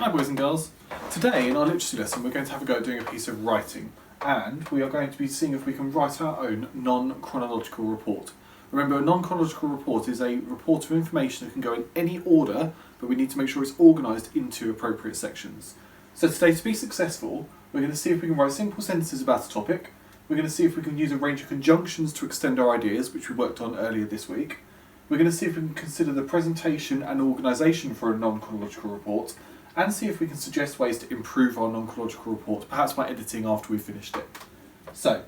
Hi boys and girls. Today in our literacy lesson we're going to have a go at doing a piece of writing, and we are going to be seeing if we can write our own non-chronological report. Remember, a non-chronological report is a report of information that can go in any order, but we need to make sure it's organised into appropriate sections. So today, to be successful, we're going to see if we can write simple sentences about a topic. We're going to see if we can use a range of conjunctions to extend our ideas, which we worked on earlier this week. We're going to see if we can consider the presentation and organisation for a non-chronological report, and see if we can suggest ways to improve our non-chronological report, perhaps by editing after we've finished it. So,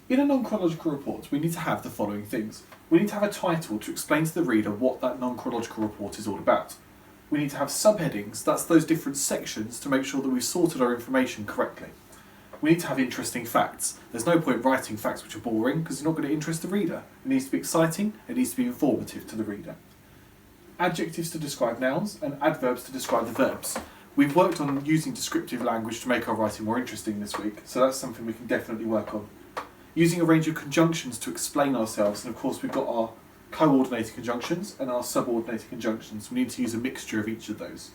in a non-chronological report, we need to have the following things. We need to have a title to explain to the reader what that non-chronological report is all about. We need to have subheadings, that's those different sections, to make sure that we've sorted our information correctly. We need to have interesting facts. There's no point writing facts which are boring, because you're not going to interest the reader. It needs to be exciting, it needs to be informative to the reader. Adjectives to describe nouns and adverbs to describe the verbs. We've worked on using descriptive language to make our writing more interesting this week, so that's something we can definitely work on. Using a range of conjunctions to explain ourselves, and of course we've got our coordinated conjunctions and our subordinated conjunctions. We need to use a mixture of each of those.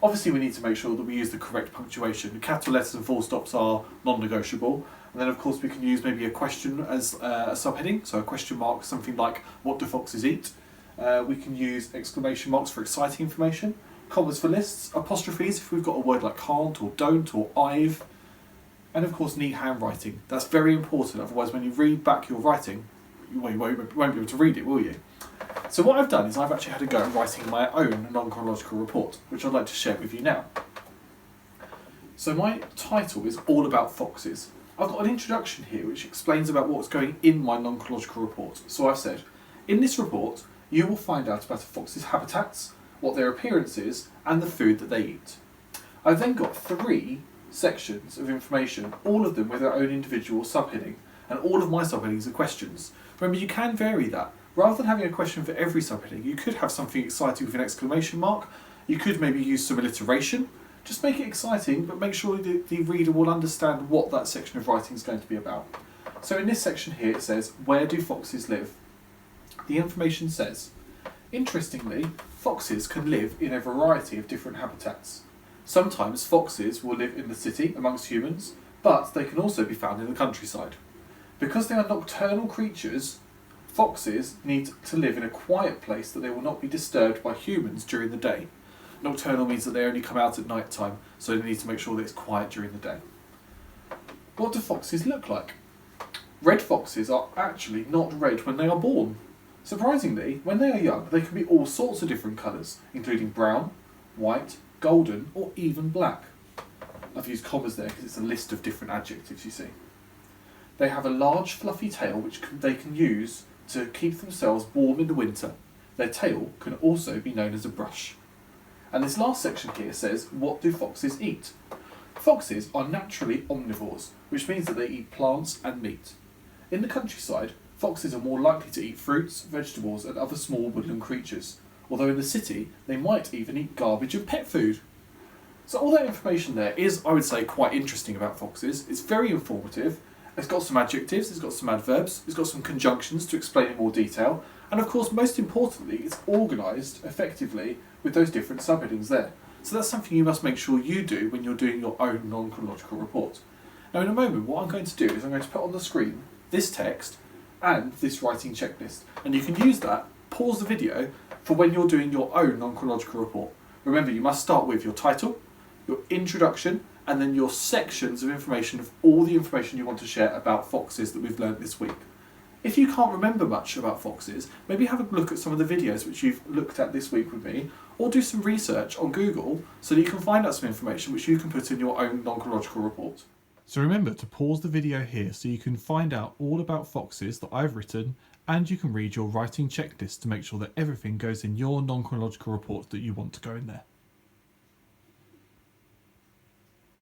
Obviously we need to make sure that we use the correct punctuation. Capital letters and full stops are non-negotiable, and then of course we can use maybe a question as a subheading, so a question mark, something like, what do foxes eat? We can use exclamation marks for exciting information, commas for lists, apostrophes if we've got a word like can't or don't or I've, and of course neat handwriting. That's very important, otherwise when you read back your writing, you won't be able to read it, will you? So what I've done is I've actually had a go at writing my own non-chronological report, which I'd like to share with you now. So my title is all about foxes. I've got an introduction here which explains about what's going in my non-chronological report. So I've said, in this report, you will find out about a fox's habitats, what their appearance is, and the food that they eat. I've then got 3 sections of information, all of them with their own individual subheading, and all of my subheadings are questions. Remember, you can vary that. Rather than having a question for every subheading, you could have something exciting with an exclamation mark. You could maybe use some alliteration. Just make it exciting, but make sure that the reader will understand what that section of writing is going to be about. So in this section here it says, where do foxes live? The information says, interestingly, foxes can live in a variety of different habitats. Sometimes foxes will live in the city amongst humans, but they can also be found in the countryside. Because they are nocturnal creatures, foxes need to live in a quiet place that they will not be disturbed by humans during the day. Nocturnal means that they only come out at night time, so they need to make sure that it's quiet during the day. What do foxes look like? Red foxes are actually not red when they are born. Surprisingly, when they are young, they can be all sorts of different colours, including brown, white, golden, or even black. I've used commas there because it's a list of different adjectives, you see. They have a large fluffy tail which they can use to keep themselves warm in the winter. Their tail can also be known as a brush. And this last section here says, what do foxes eat? Foxes are naturally omnivores, which means that they eat plants and meat. In the countryside, foxes are more likely to eat fruits, vegetables and other small woodland creatures, although in the city they might even eat garbage and pet food. So all that information there is, I would say, quite interesting about foxes. It's very informative, it's got some adjectives, it's got some adverbs, it's got some conjunctions to explain in more detail, and of course most importantly it's organised effectively with those different subheadings there. So that's something you must make sure you do when you're doing your own non-chronological report. Now in a moment what I'm going to do is I'm going to put on the screen this text and this writing checklist, and you can use that, pause the video, for when you're doing your own non-chronological report. Remember, you must start with your title, your introduction, and then your sections of information of all the information you want to share about foxes that we've learnt this week. If you can't remember much about foxes, maybe have a look at some of the videos which you've looked at this week with me, or do some research on Google so that you can find out some information which you can put in your own non-chronological report. So remember to pause the video here so you can find out all about foxes that I've written, and you can read your writing checklist to make sure that everything goes in your non-chronological report that you want to go in there.